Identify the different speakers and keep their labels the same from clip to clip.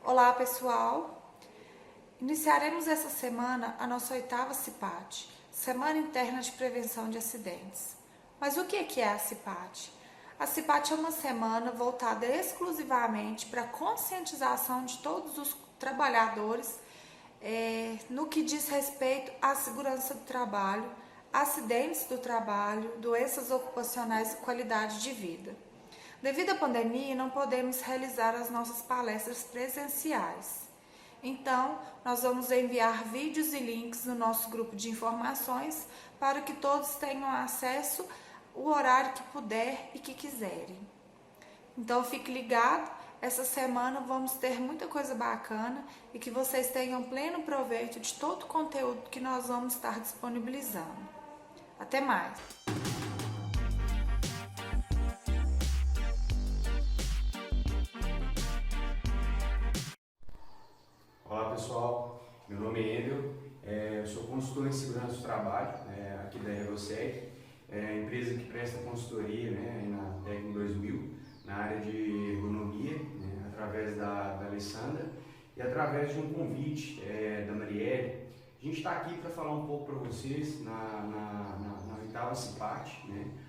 Speaker 1: Olá, pessoal! Iniciaremos essa semana a nossa 8ª CIPAT, Semana Interna de Prevenção de Acidentes. Mas o que é a CIPAT? A CIPAT é uma semana voltada exclusivamente para a conscientização de todos os trabalhadores no que diz respeito à segurança do trabalho, acidentes do trabalho, doenças ocupacionais e qualidade de vida. Devido à pandemia, não podemos realizar as nossas palestras presenciais. Então, nós vamos enviar vídeos e links no nosso grupo de informações para que todos tenham acesso o horário que puder e que quiserem. Então, fique ligado, essa semana vamos ter muita coisa bacana e que vocês tenham pleno proveito de todo o conteúdo que nós vamos estar disponibilizando. Até mais!
Speaker 2: Olá pessoal, meu nome é Endel, eu sou consultor em segurança do trabalho aqui da Ergosec, empresa que presta consultoria na Tecno 2000, na área de ergonomia, através da Alessandra e através de um convite da Marielle. A gente está aqui para falar um pouco para vocês na 8ª CIPAT,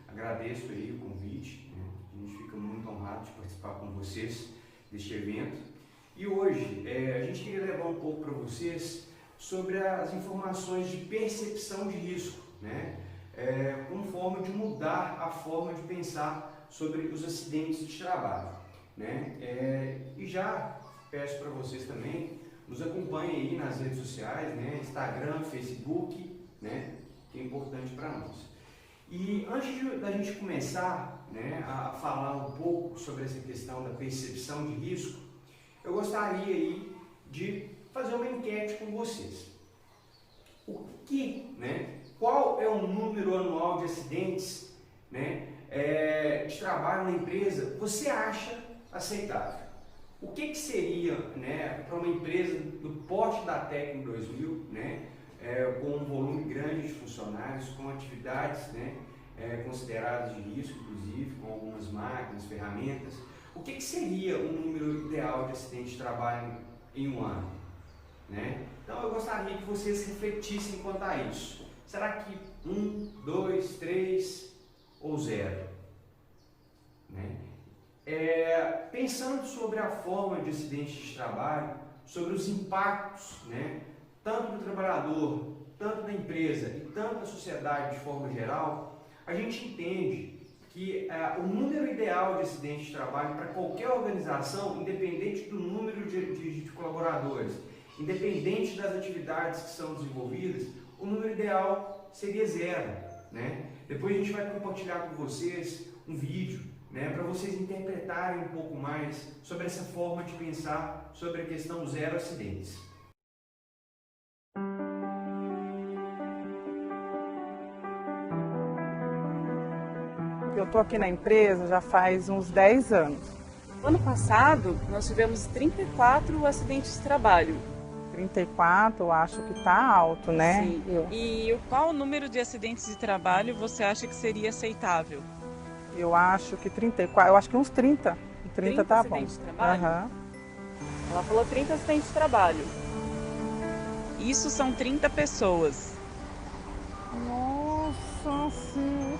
Speaker 2: agradeço aí o convite, a gente fica muito honrado de participar com vocês deste evento. E hoje a gente queria levar um pouco para vocês sobre as informações de percepção de risco, como forma de mudar a forma de pensar sobre os acidentes de trabalho. E já peço para vocês também, nos acompanhem aí nas redes sociais, Instagram, Facebook, que é importante para nós. E antes da gente começar a falar um pouco sobre essa questão da percepção de risco, eu gostaria aí de fazer uma enquete com vocês. Qual é o número anual de acidentes de trabalho na empresa você acha aceitável? O que seria para uma empresa do porte da Tecno 2000, com um volume grande de funcionários, com atividades consideradas de risco, inclusive, com algumas máquinas, ferramentas, o que seria um número ideal de acidente de trabalho em um ano? Então eu gostaria que vocês refletissem quanto a isso. Será que 1, 2, 3 ou 0? Pensando sobre a forma de acidente de trabalho, sobre os impactos, tanto do trabalhador, tanto da empresa e tanto da sociedade de forma geral, a gente entende que o número ideal de acidentes de trabalho para qualquer organização, independente do número de colaboradores, independente das atividades que são desenvolvidas, o número ideal seria 0. Depois a gente vai compartilhar com vocês um vídeo para vocês interpretarem um pouco mais sobre essa forma de pensar sobre a questão 0 acidentes.
Speaker 3: Eu estou aqui na empresa já faz uns 10 anos.
Speaker 4: Ano passado, nós tivemos 34 acidentes de trabalho.
Speaker 3: 34, eu acho que está alto, né?
Speaker 4: Sim. E qual o número de acidentes de trabalho você acha que seria aceitável?
Speaker 3: Eu acho que 34, eu acho que uns 30. 30 tá bom.
Speaker 4: acidentes de trabalho?
Speaker 3: Uhum.
Speaker 4: Ela falou 30 acidentes de trabalho. Isso são 30 pessoas.
Speaker 3: Nossa, sim.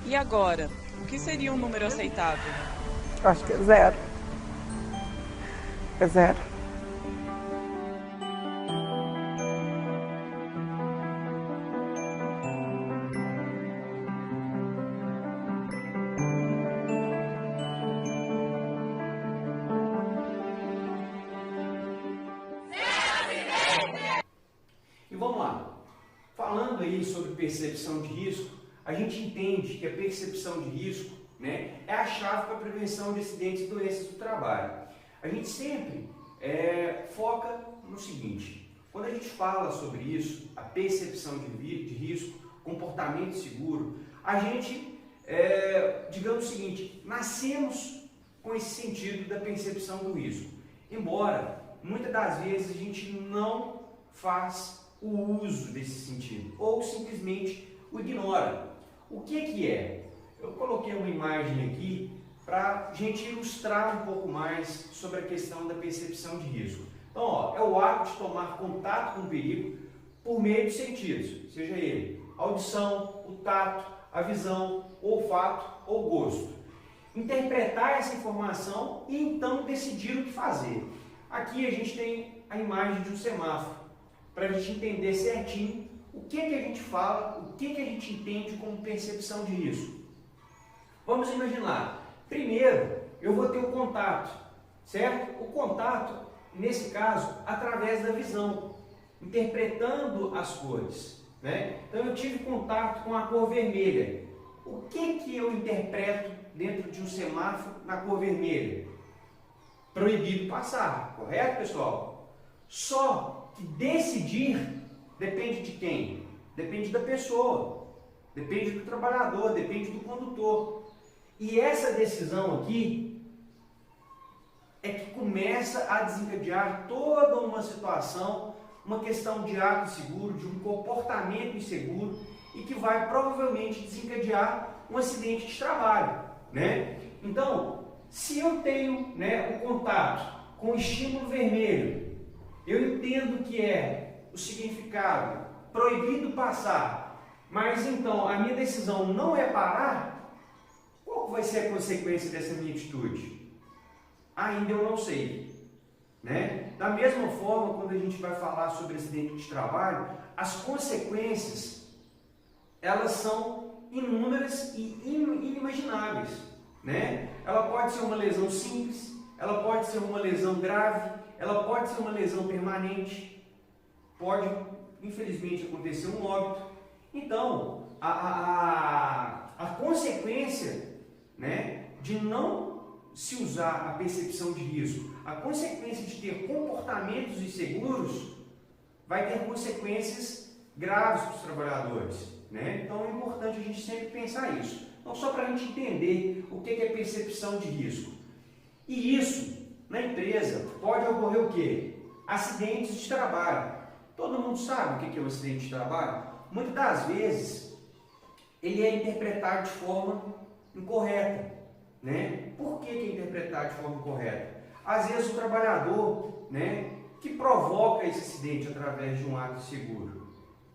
Speaker 4: E agora, o que seria um número aceitável?
Speaker 3: Eu acho que é 0. É 0.
Speaker 2: falando aí sobre percepção de risco, a gente entende que a percepção de risco, né, é a chave para a prevenção de acidentes e doenças do trabalho. A gente sempre foca no seguinte: quando a gente fala sobre isso, a percepção de risco, comportamento seguro, a gente, digamos o seguinte, nascemos com esse sentido da percepção do risco. Embora, muitas das vezes, a gente não faz o uso desse sentido, ou simplesmente o ignora. O que é? Eu coloquei uma imagem aqui para a gente ilustrar um pouco mais sobre a questão da percepção de risco. Então, ó, é o ato de tomar contato com o perigo por meio dos sentidos, seja ele a audição, o tato, a visão, o olfato ou o gosto. Interpretar essa informação e então decidir o que fazer. Aqui a gente tem a imagem de um semáforo, para a gente entender certinho o que a gente fala, o que a gente entende como percepção de risco. Vamos imaginar, primeiro eu vou ter o contato, certo? O contato, nesse caso, através da visão, interpretando as cores, né? Então eu tive contato com a cor vermelha. O que eu interpreto dentro de um semáforo na cor vermelha? Proibido passar, correto, pessoal? Só que decidir depende de quem? Depende da pessoa, depende do trabalhador, depende do condutor. E essa decisão aqui é que começa a desencadear toda uma situação, uma questão de ato inseguro, de um comportamento inseguro e que vai provavelmente desencadear um acidente de trabalho, né? Então, se eu tenho, né, um contato com o estímulo vermelho, eu entendo que é o significado proibido passar, mas então a minha decisão não é parar, qual vai ser a consequência dessa minha atitude? Ainda eu não sei, né? Da mesma forma, quando a gente vai falar sobre acidente de trabalho, as consequências, elas são inúmeras e inimagináveis, né? Ela pode ser uma lesão simples, ela pode ser uma lesão grave, ela pode ser uma lesão permanente, pode, infelizmente, acontecer um óbito. Então, a consequência, né, de não se usar a percepção de risco, a consequência de ter comportamentos inseguros, vai ter consequências graves para os trabalhadores, né? Então é importante a gente sempre pensar isso. Então, só para a gente entender o que é percepção de risco. E isso, na empresa, pode ocorrer o quê? Acidentes de trabalho. Todo mundo sabe o que é um acidente de trabalho? Muitas das vezes, ele é interpretado de forma incorreta, né? Por que é interpretado de forma incorreta? Às vezes o trabalhador, né, que provoca esse acidente através de um ato inseguro,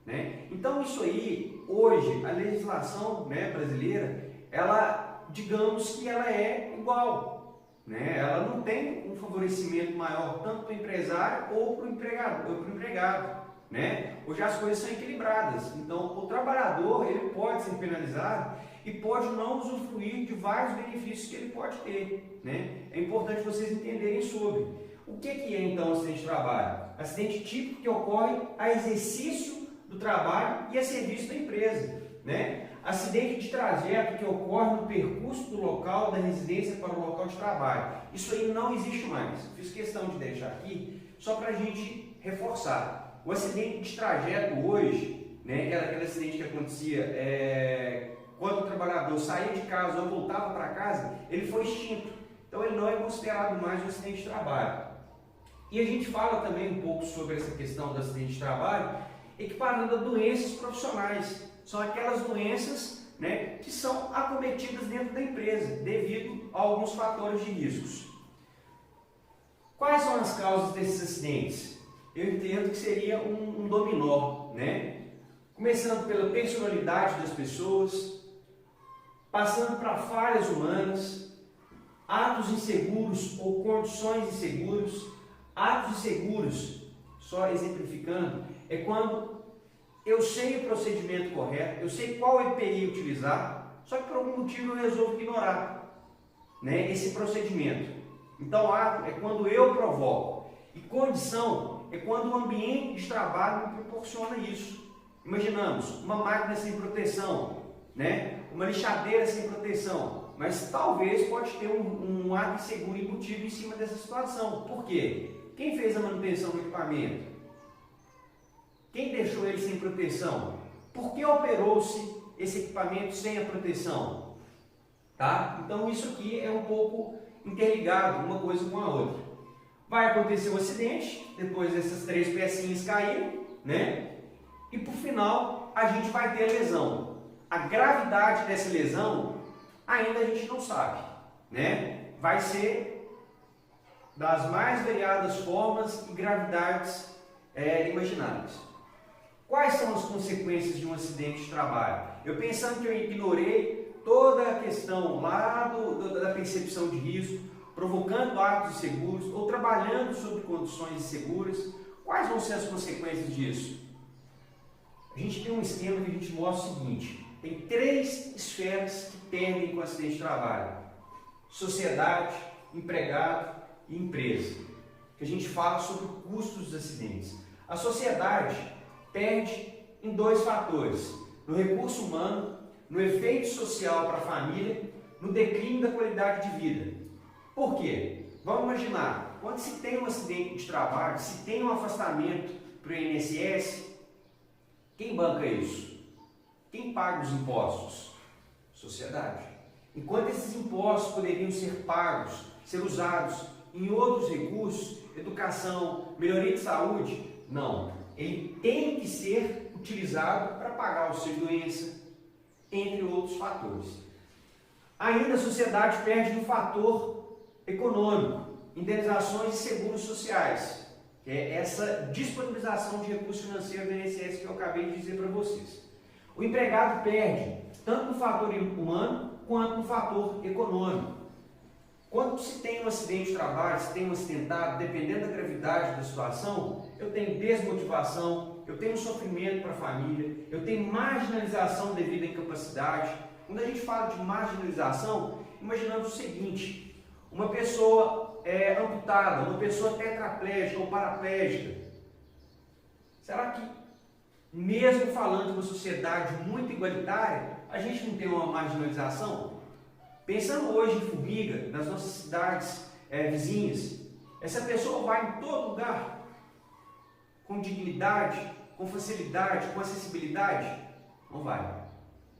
Speaker 2: né? Então isso aí, hoje, a legislação, né, brasileira, ela, digamos que ela é igual, né? Ela não tem um favorecimento maior tanto para o empresário ou para o empregado, né? Hoje as coisas são equilibradas. Então o trabalhador, ele pode ser penalizado e pode não usufruir de vários benefícios que ele pode ter, né? É importante vocês entenderem sobre. O que é então acidente de trabalho? Acidente típico que ocorre a exercício do trabalho e a serviço da empresa, né? Acidente de trajeto que ocorre no percurso do local da residência para o local de trabalho. Isso aí não existe mais. Fiz questão de deixar aqui só para a gente reforçar. O acidente de trajeto hoje, né, aquele acidente que acontecia quando o trabalhador saía de casa ou voltava para casa, ele foi extinto. Então ele não é considerado mais um acidente de trabalho. E a gente fala também um pouco sobre essa questão do acidente de trabalho, equiparando a doenças profissionais. São aquelas doenças, né, que são acometidas dentro da empresa, devido a alguns fatores de riscos. Quais são as causas desses acidentes? Eu entendo que seria um dominó, né? Começando pela personalidade das pessoas, passando para falhas humanas, atos inseguros ou condições inseguras. Atos inseguros, só exemplificando, é quando eu sei o procedimento correto, eu sei qual EPI utilizar, só que por algum motivo eu resolvo ignorar, né, esse procedimento. Então, ato é quando eu provoco, e condição é quando o ambiente de trabalho me proporciona isso, Imaginamos uma máquina sem proteção, né? Uma lixadeira sem proteção, mas talvez pode ter um ato inseguro embutido em cima dessa situação. Por quê? Quem fez a manutenção do equipamento? Quem deixou ele sem proteção? Por que operou-se esse equipamento sem a proteção? Tá? Então isso aqui é um pouco interligado uma coisa com a outra. Vai acontecer um acidente, depois dessas 3 pecinhas caírem, né? E por final a gente vai ter a lesão. A gravidade dessa lesão ainda a gente não sabe, né? Vai ser das mais variadas formas e gravidades imagináveis. Quais são as consequências de um acidente de trabalho? Eu pensando que eu ignorei toda a questão lá da percepção de risco, provocando atos inseguros ou trabalhando sob condições inseguras, quais vão ser as consequências disso? A gente tem um esquema que a gente mostra o seguinte: tem 3 esferas que perdem com o acidente de trabalho: sociedade, empregado e empresa. Que a gente fala sobre o custo dos acidentes. A sociedade perde em 2 fatores: no recurso humano, no efeito social para a família, no declínio da qualidade de vida. Por quê? Vamos imaginar, quando se tem um acidente de trabalho, se tem um afastamento para o INSS, quem banca isso? Quem paga os impostos? Sociedade. Enquanto esses impostos poderiam ser pagos, ser usados em outros recursos, educação, melhoria de saúde, não. Ele tem que ser utilizado para pagar o auxílio-doença, entre outros fatores. Ainda a sociedade perde no fator econômico, indenizações e seguros sociais, que é essa disponibilização de recursos financeiros do INSS que eu acabei de dizer para vocês. O empregado perde tanto no fator humano quanto no fator econômico. Quando se tem um acidente de trabalho, se tem um acidentado, dependendo da gravidade da situação, eu tenho desmotivação, eu tenho sofrimento para a família, eu tenho marginalização devido à incapacidade. Quando a gente fala de marginalização, imaginando o seguinte: uma pessoa amputada, uma pessoa tetraplégica ou paraplégica, será que, mesmo falando de uma sociedade muito igualitária, a gente não tem uma marginalização? Pensando hoje em Formiga, nas nossas cidades vizinhas, essa pessoa vai em todo lugar com dignidade, com facilidade, com acessibilidade? Não vai,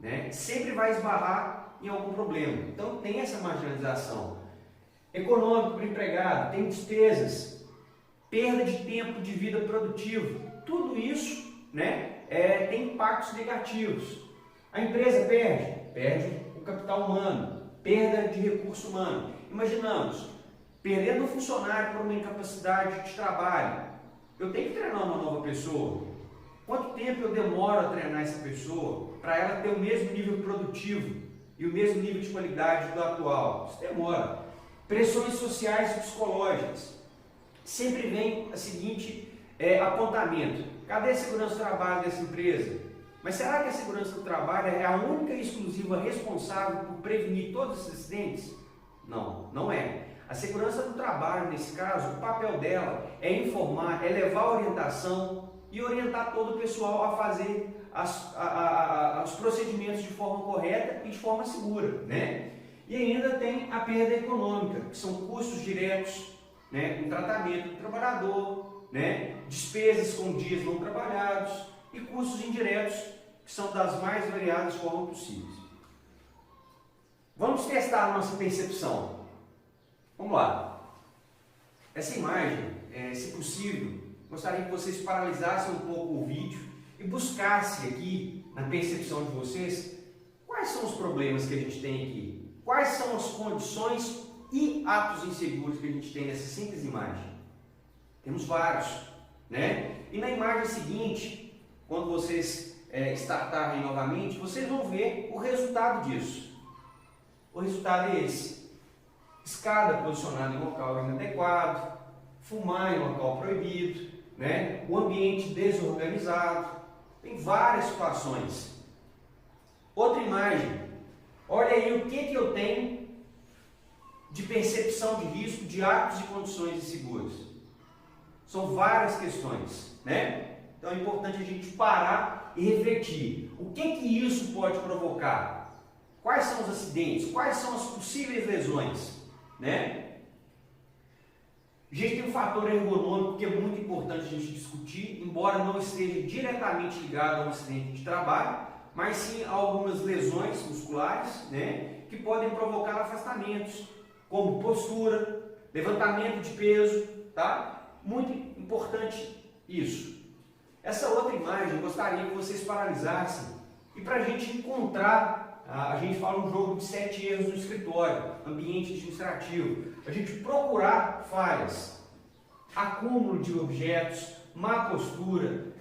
Speaker 2: né? Sempre vai esbarrar em algum problema. Então tem essa marginalização. Econômico para o empregado, tem despesas, perda de tempo de vida produtivo, tudo isso, né, tem impactos negativos. A empresa perde o capital humano, perda de recurso humano. Imaginamos, perdendo um funcionário por uma incapacidade de trabalho, eu tenho que treinar uma nova pessoa. Quanto tempo eu demoro a treinar essa pessoa para ela ter o mesmo nível produtivo e o mesmo nível de qualidade do atual? Isso demora. Pressões sociais e psicológicas. Sempre vem o seguinte apontamento: cadê a segurança do trabalho dessa empresa? Mas será que a segurança do trabalho é a única e exclusiva responsável por prevenir todos esses acidentes? Não, não é. A segurança do trabalho, nesse caso, o papel dela é informar, é levar orientação e orientar todo o pessoal a fazer os procedimentos de forma correta e de forma segura, né? E ainda tem a perda econômica, que são custos diretos, né, com tratamento do trabalhador, né, despesas com dias não trabalhados e custos indiretos, que são das mais variadas formas possíveis. Vamos testar a nossa percepção. Vamos lá. Essa imagem, se possível, gostaria que vocês paralisassem um pouco o vídeo e buscassem aqui, na percepção de vocês, quais são os problemas que a gente tem aqui. Quais são as condições e atos inseguros que a gente tem nessa simples imagem? Temos vários, né? E na imagem seguinte, quando vocês startarem novamente, vocês vão ver o resultado disso. O resultado é esse: escada posicionada em local inadequado, fumar em local proibido, né? O ambiente desorganizado. Tem várias situações. Outra imagem. Olha aí o que eu tenho de percepção de risco, de atos e condições inseguras. São várias questões, né? Então
Speaker 5: Então é importante a gente parar e refletir. O que isso pode provocar? Quais são os acidentes? Quais são as possíveis lesões? Né? A gente tem um fator ergonômico que é muito importante a gente discutir, embora não esteja diretamente ligado a um acidente de trabalho, mas sim a algumas lesões musculares, né, que podem provocar afastamentos, como postura, levantamento de peso, tá? Muito importante isso. Essa outra imagem eu gostaria que vocês paralisassem e para a gente encontrar, a gente fala um jogo de 7 erros no escritório, ambiente administrativo, a gente procurar falhas, acúmulo de objetos, má postura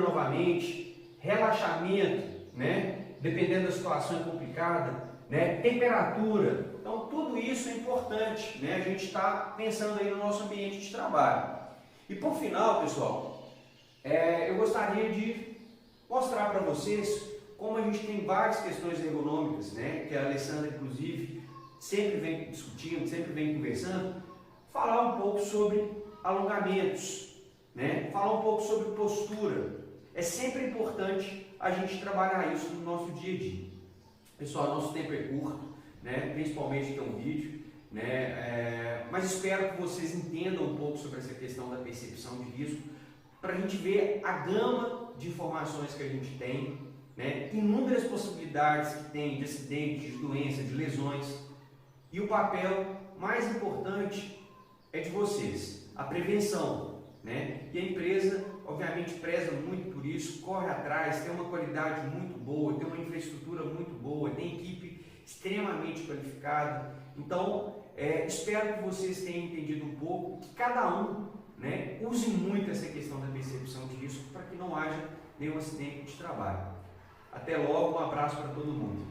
Speaker 5: novamente, relaxamento, né? Dependendo da situação é complicada, né? Temperatura. Então tudo isso é importante, né? A gente está pensando aí no nosso ambiente de trabalho. E por final, pessoal, eu gostaria de mostrar para vocês como a gente tem várias questões ergonômicas, né? Que a Alessandra, inclusive, sempre vem discutindo, sempre vem conversando, falar um pouco sobre alongamentos, né? Falar um pouco sobre postura. É sempre importante a gente trabalhar isso no nosso dia a dia. Pessoal, nosso tempo é curto, né? Principalmente que é um vídeo, né? Mas espero que vocês entendam um pouco sobre essa questão da percepção de risco, para a gente ver a gama de informações que a gente tem, né? Inúmeras possibilidades que tem de acidentes, de doenças, de lesões, e o papel mais importante é de vocês, a prevenção, né? E a empresa, obviamente, preza muito por isso, corre atrás, tem uma qualidade muito boa, tem uma infraestrutura muito boa, tem equipe extremamente qualificada. Então, espero que vocês tenham entendido um pouco, que cada um, né, use muito essa questão da percepção de risco para que não haja nenhum acidente de trabalho. Até logo, um abraço para todo mundo.